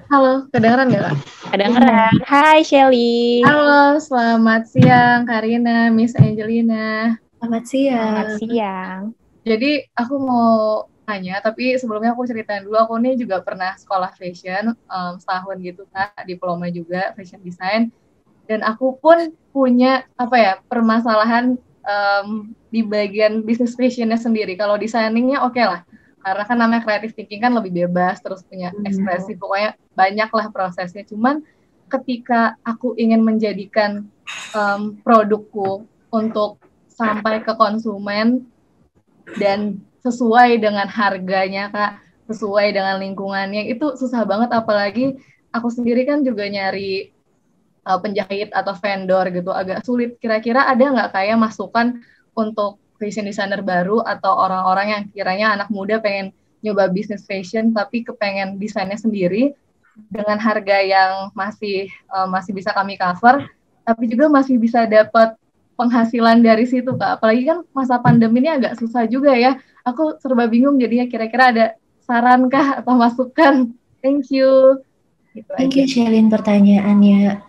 Halo, kedengeran nggak Kak? Kedengeran. Hai Shelly. Halo, selamat siang Karina, Miss Angelina. Selamat Selamat siang. siang. Jadi aku mau tanya, tapi sebelumnya aku ceritain dulu, aku nih juga pernah sekolah fashion setahun gitu Kak, diploma juga fashion design. Dan aku pun punya apa ya permasalahan di bagian bisnis fashionnya sendiri. Kalau desainingnya oke lah, karena kan namanya creative thinking kan lebih bebas, terus punya ekspresi, pokoknya banyak lah prosesnya. Cuman ketika aku ingin menjadikan produkku untuk sampai ke konsumen dan sesuai dengan harganya Kak, sesuai dengan lingkungannya, itu susah banget. Apalagi aku sendiri kan juga nyari penjahit atau vendor gitu, agak sulit. Kira-kira ada nggak kayak masukan untuk fashion designer baru atau orang-orang yang kiranya anak muda pengen nyoba bisnis fashion tapi kepengen desainnya sendiri dengan harga yang masih bisa kami cover, tapi juga masih bisa dapat penghasilan dari situ Kak. Apalagi kan masa pandemi ini agak susah juga ya. Aku serba bingung jadinya, kira-kira ada saran kah atau masukan? Thank you. Gitu Thank aja. you, Shelin, pertanyaannya.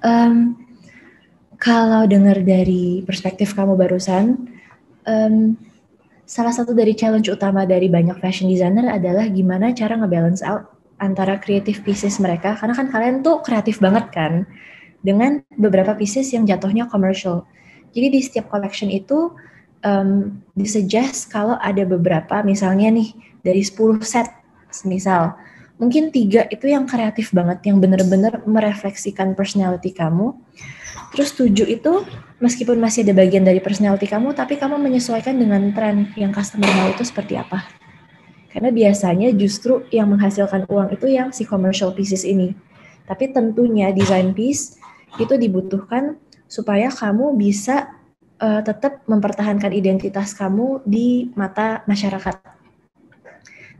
Kalau dengar dari perspektif kamu barusan, salah satu dari challenge utama dari banyak fashion designer adalah gimana cara ngebalance out antara creative pieces mereka, karena kan kalian tuh kreatif banget kan, dengan beberapa pieces yang jatuhnya commercial. Jadi di setiap collection itu disuggest kalau ada beberapa, misalnya nih dari 10 set, misal mungkin 3 itu yang kreatif banget, yang bener-bener merefleksikan personality kamu. Terus 7 itu meskipun masih ada bagian dari personality kamu, tapi kamu menyesuaikan dengan tren yang customer mau itu seperti apa. Karena biasanya justru yang menghasilkan uang itu yang si commercial pieces ini. Tapi tentunya design piece itu dibutuhkan supaya kamu bisa tetap mempertahankan identitas kamu di mata masyarakat.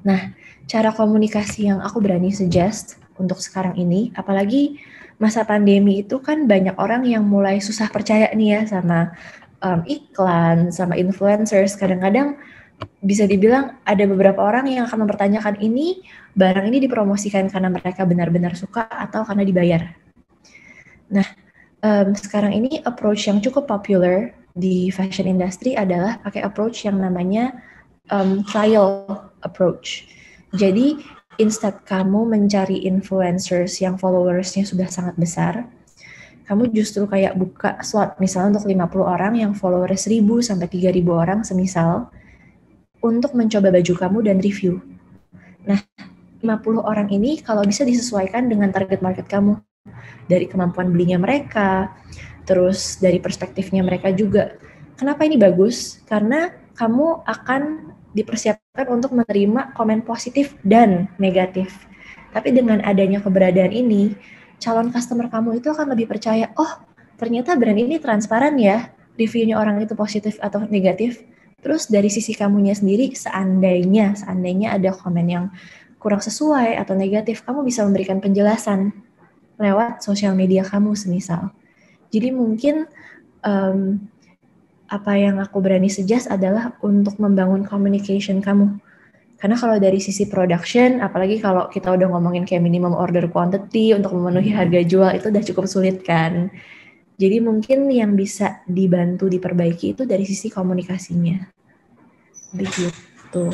Nah, cara komunikasi yang aku berani suggest untuk sekarang ini, apalagi masa pandemi itu kan banyak orang yang mulai susah percaya nih ya sama iklan, sama influencers. Kadang-kadang bisa dibilang ada beberapa orang yang akan mempertanyakan ini barang ini dipromosikan karena mereka benar-benar suka atau karena dibayar. Nah, sekarang ini approach yang cukup popular di fashion industry adalah pakai approach yang namanya trial approach. Jadi instead kamu mencari influencers yang followersnya sudah sangat besar, kamu justru kayak buka slot misalnya untuk 50 orang yang followers 1.000 sampai 3.000 orang semisal, untuk mencoba baju kamu dan review. Nah, 50 orang ini kalau bisa disesuaikan dengan target market kamu. Dari kemampuan belinya mereka, terus dari perspektifnya mereka juga. Kenapa ini bagus? Karena kamu akan dipersiapkan untuk menerima komen positif dan negatif. Tapi dengan adanya keberadaan ini, calon customer kamu itu akan lebih percaya, oh ternyata brand ini transparan ya, reviewnya orang itu positif atau negatif. Terus dari sisi kamunya sendiri, seandainya ada komen yang kurang sesuai atau negatif, kamu bisa memberikan penjelasan lewat sosial media kamu semisal. Jadi mungkin apa yang aku berani suggest adalah untuk membangun communication kamu. Karena kalau dari sisi production, apalagi kalau kita udah ngomongin kayak minimum order quantity untuk memenuhi harga jual, itu udah cukup sulit kan. Jadi mungkin yang bisa dibantu diperbaiki itu dari sisi komunikasinya. Begitu.